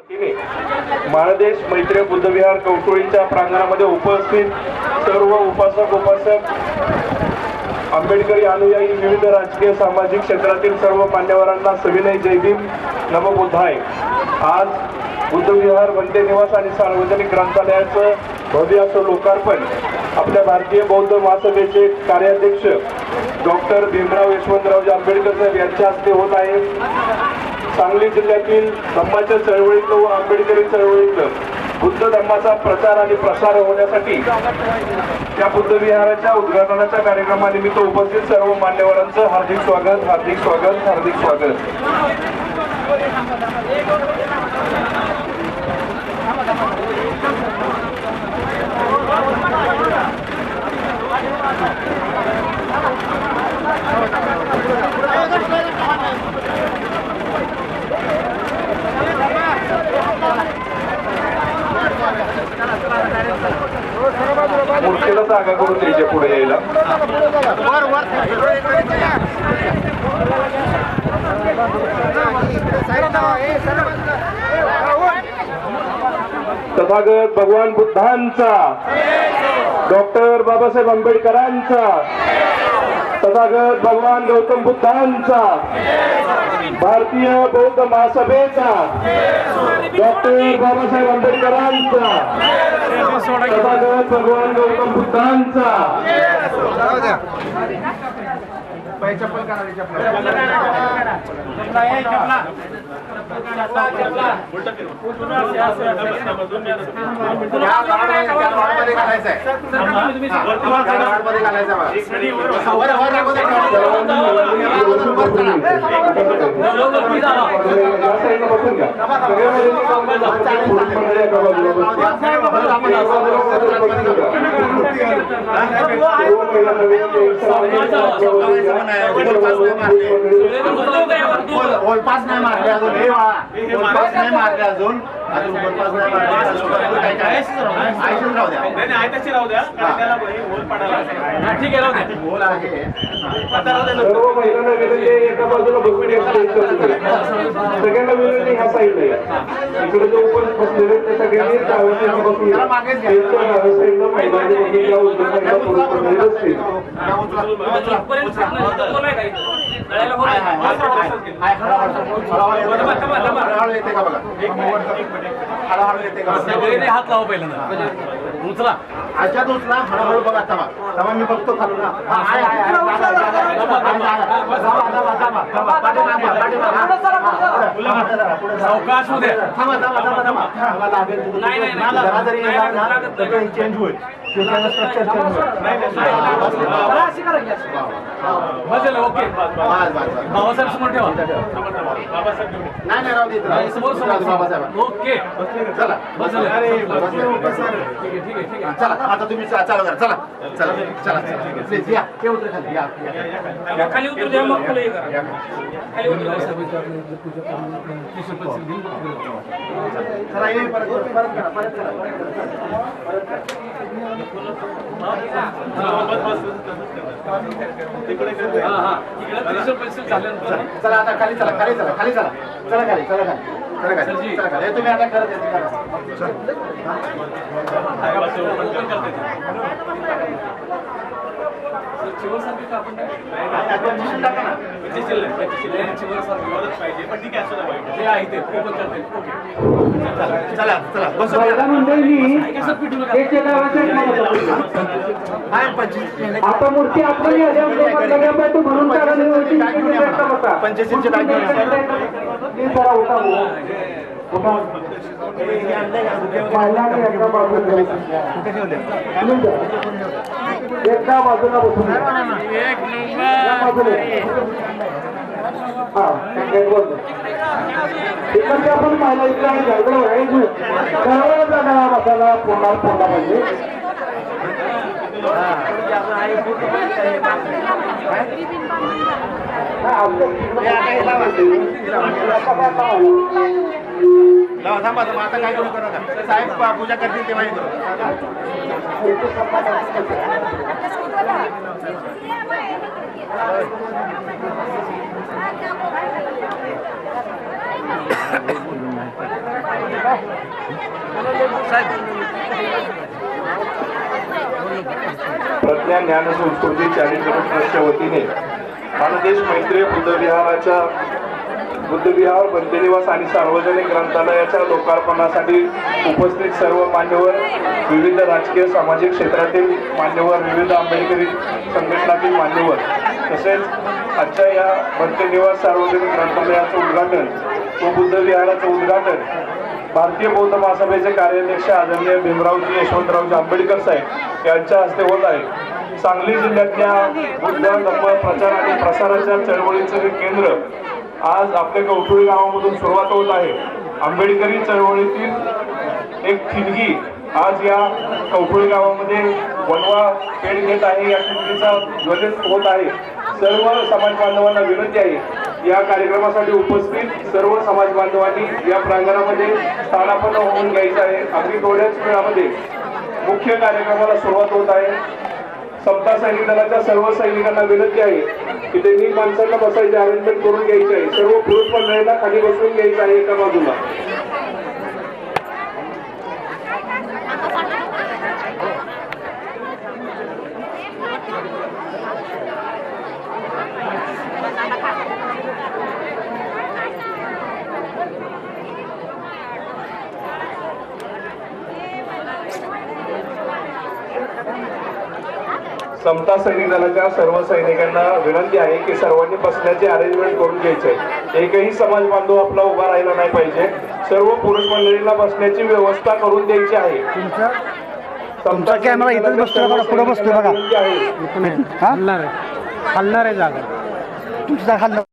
महादेश मैत्री बुद्धविहार कौटुळीच्या प्रांगणामध्ये उपस्थित सर्व उपासक आंबेडकरी अनुयायी विविध राजकीय सामाजिक क्षेत्रातील सर्व मान्यवरांना सविनय जय भीम नमो बुद्धाय। आज बुद्धविहार वंदे निवास आणि सार्वजनिक ग्रंथालयाचं भव्य असं लोकार्पण आपल्या भारतीय बौद्ध महासभेचे कार्याध्यक्ष डॉक्टर भीमराव यशवंतरावजी आंबेडकर साहेब यांच्या हस्ते होत आहे। सांगली जिल्ह्यातील धम्माच्या चळवळीतलं व आंबेडकरी चळवळीतलं बुद्ध धम्माचा प्रचार आणि प्रसार होण्यासाठी त्या बुद्ध विहाराच्या उद्घाटनाच्या कार्यक्रमानिमित्त उपस्थित सर्व मान्यवरांचं हार्दिक स्वागत हार्दिक स्वागत हार्दिक स्वागत। मूर्तीला जागा करून द्यायचे पुढे यायला। तथागत भगवान बुद्धांचा, डॉक्टर बाबासाहेब आंबेडकरांचा, तथागत भगवान गौतम बुद्धांचा, भारतीय बौद्ध महासभेचा, डॉक्टर बाबासाहेब आंबेडकरांचा, तथागत भगवान गौतम बुद्धांचा। पाच नाही मारले अजून पाच नाही मारले अजून सर्व महिलांना विनंती आहे, एका बाजूला सगळ्यांना विनंती ह्या साईडला इकडे जो उपस्थित बसलेले ते सगळ्यांनी हात लावा पहिल्यांदा उचला अशात उचला हळूहळू बघा तमा मी बघतो खालू ना अवकाश होऊ द्या चेंज होईल स्ट्रक्चर ओके बाबासाहेब समोर ठेवा नाही राहू दे समोर बाबासाहेब ओके चला ठीक आहे चला आता तुम्ही चालू करा चला चला चला प्लीज या ते उतर खाली या खाली उतर द्या मग खाली करा खाली उतर चला ये परत चला आता खाली चला तुम्ही आता करत आता मूर्ती आपण म्हणून पंचायतीचे एका बाजूला बसून इकडे आपण पाहिला इकडे जागा बसायला पुन्हा पाहिजे थांबा आता काय करू नका साहेब पूजा करतील तेव्हा प्रज्ञा ज्ञान संस्कृती चॅरिटेबल ट्रस्टच्या वतीने मानदेश मैत्री बुद्धविहार बंदनिवास आणि सार्वजनिक ग्रंथालयाच्या लोकार्पणासाठी उपस्थित सर्व मान्यवर, विविध राजकीय सामाजिक क्षेत्रातील मान्यवर, विविध आंबेडकरी संघटनातील मान्यवर तसेच आजच्या या बंदनिवास सार्वजनिक ग्रंथालयाचं उद्घाटन व बुद्धविहाराचं उद्घाटन भारतीय बौद्ध महासभेचे कार्याध्यक्ष आदरणीय भीमरावजी यशवंतरावजी आंबेडकर साहेब यांच्या हस्ते होत आहे. सांगली जिल्ह्यातल्या बुद्ध धम्म प्रचार आणि प्रसाराच्या चळवळीचं हे केंद्र आज आपल्या कवठुळी गावामधून सुरुवात होत आहे. आंबेडकरी चळवळीतील एक ठिणगी आज या कवठुळी गावामध्ये वनवा पेट घेत आहे. या ठिणगीचा ज्वलित होत आहे. सर्व समाज बांधवांना विनंती आहे, या कार्यक्रमासाठी उपस्थित सर्व समाज बांधवांनी या प्रांगणामध्ये स्थानापन्न होऊन घ्यायचं आहे. अगदी थोड्याच वेळामध्ये मुख्य कार्यक्रमाला सुरुवात होत आहे. समता सैनिक दलाच्या सर्व सैनिकांना विनंती आहे की त्यांनी माणसांना बसायचे अरेंजमेंट करून घ्यायचे आहे. सर्व पुरुष मंडळींना खाली बसवून घ्यायचं आहे एका बाजूला. समता सैनिक दलाच्या सर्व सैनिकांना विनंती आहे की सर्वांनी बसण्याचे अरेंजमेंट करून घ्यायचे आहे. एकही समाज बांधव आपला उभा राहिला नाही पाहिजे. सर्व पुरुष मंडळींना बसण्याची व्यवस्था करून द्यायची आहे. तुमचा कॅमेरा इथेच बसतो बघा, पुढे बसतो बघा. विनंती आहे. हलणार आहे जागा तुमची जागा हलणार.